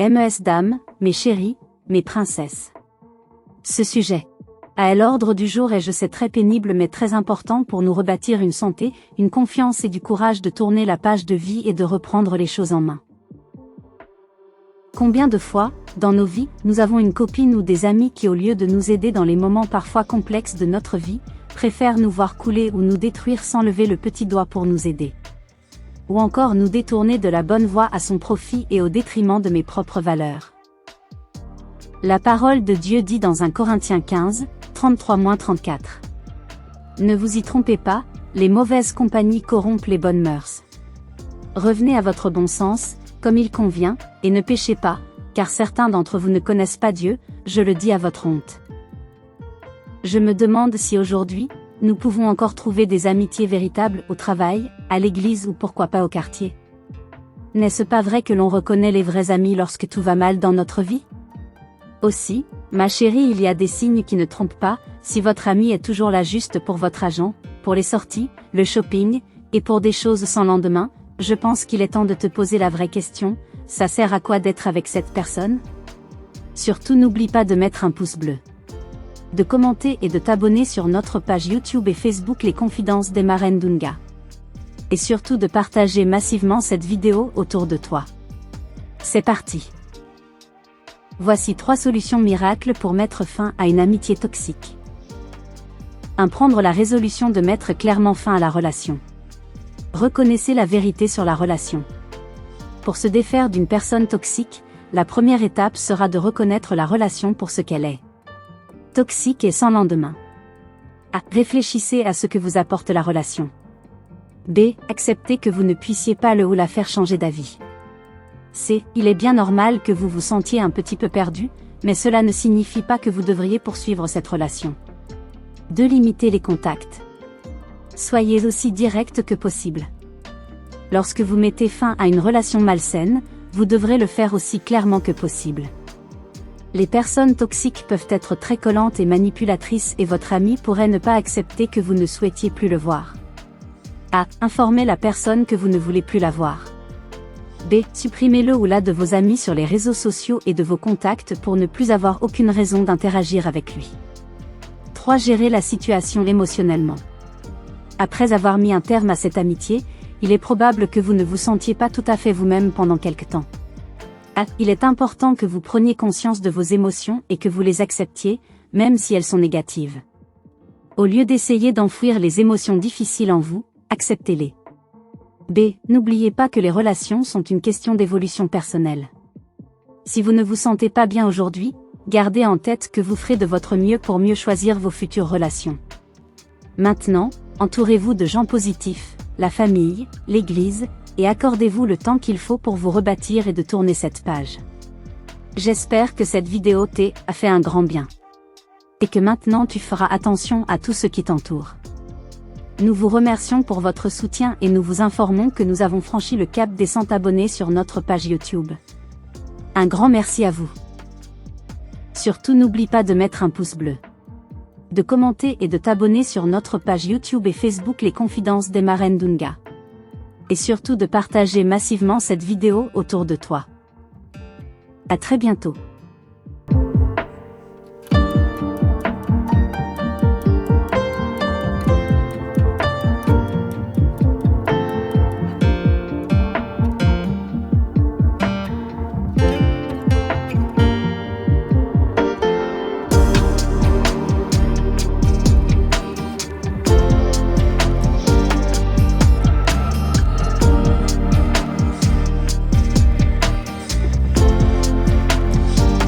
MES dames, mes chéris, mes princesses. Ce sujet à l'ordre du jour est, je sais, très pénible mais très important pour nous rebâtir une santé, une confiance et du courage de tourner la page de vie et de reprendre les choses en main. Combien de fois, dans nos vies, nous avons une copine ou des amis qui, au lieu de nous aider dans les moments parfois complexes de notre vie, préfèrent nous voir couler ou nous détruire sans lever le petit doigt pour nous aider. Ou encore nous détourner de la bonne voie à son profit et au détriment de mes propres valeurs. La parole de Dieu dit dans 1 Corinthiens 15, 33-34. Ne vous y trompez pas, les mauvaises compagnies corrompent les bonnes mœurs. Revenez à votre bon sens, comme il convient, et ne péchez pas, car certains d'entre vous ne connaissent pas Dieu, je le dis à votre honte. Je me demande si aujourd'hui, nous pouvons encore trouver des amitiés véritables au travail, à l'église ou pourquoi pas au quartier. N'est-ce pas vrai que l'on reconnaît les vrais amis lorsque tout va mal dans notre vie ? Aussi, ma chérie, il y a des signes qui ne trompent pas, si votre ami est toujours là juste pour votre argent, pour les sorties, le shopping, et pour des choses sans lendemain, je pense qu'il est temps de te poser la vraie question, ça sert à quoi d'être avec cette personne ? Surtout n'oublie pas de mettre un pouce bleu, de commenter et de t'abonner sur notre page YouTube et Facebook Les Confidences d'Emma Ndunga. Et surtout de partager massivement cette vidéo autour de toi. C'est parti. Voici 3 solutions miracles pour mettre fin à une amitié toxique. 1. Prendre la résolution de mettre clairement fin à la relation. Reconnaissez la vérité sur la relation. Pour se défaire d'une personne toxique, la première étape sera de reconnaître la relation pour ce qu'elle est. Toxique et sans lendemain. A. Réfléchissez à ce que vous apporte la relation. B. Acceptez que vous ne puissiez pas le ou la faire changer d'avis. C. Il est bien normal que vous vous sentiez un petit peu perdu, mais cela ne signifie pas que vous devriez poursuivre cette relation. 2. Limitez les contacts. Soyez aussi direct que possible. Lorsque vous mettez fin à une relation malsaine, vous devrez le faire aussi clairement que possible. Les personnes toxiques peuvent être très collantes et manipulatrices et votre ami pourrait ne pas accepter que vous ne souhaitiez plus le voir. A. Informez la personne que vous ne voulez plus la voir. B. Supprimez-le ou la de vos amis sur les réseaux sociaux et de vos contacts pour ne plus avoir aucune raison d'interagir avec lui. 3. Gérer la situation émotionnellement. Après avoir mis un terme à cette amitié, il est probable que vous ne vous sentiez pas tout à fait vous-même pendant quelque temps. A. Il est important que vous preniez conscience de vos émotions et que vous les acceptiez, même si elles sont négatives. Au lieu d'essayer d'enfouir les émotions difficiles en vous, acceptez-les. B. N'oubliez pas que les relations sont une question d'évolution personnelle. Si vous ne vous sentez pas bien aujourd'hui, gardez en tête que vous ferez de votre mieux pour mieux choisir vos futures relations. Maintenant, entourez-vous de gens positifs, la famille, l'église, et accordez-vous le temps qu'il faut pour vous rebâtir et de tourner cette page. J'espère que cette vidéo t'a fait un grand bien. Et que maintenant tu feras attention à tout ce qui t'entoure. Nous vous remercions pour votre soutien et nous vous informons que nous avons franchi le cap des 100 abonnés sur notre page YouTube. Un grand merci à vous. Surtout n'oublie pas de mettre un pouce bleu, de commenter et de t'abonner sur notre page YouTube et Facebook Les Confidences d'Emma Ndunga. Et surtout de partager massivement cette vidéo autour de toi. À très bientôt.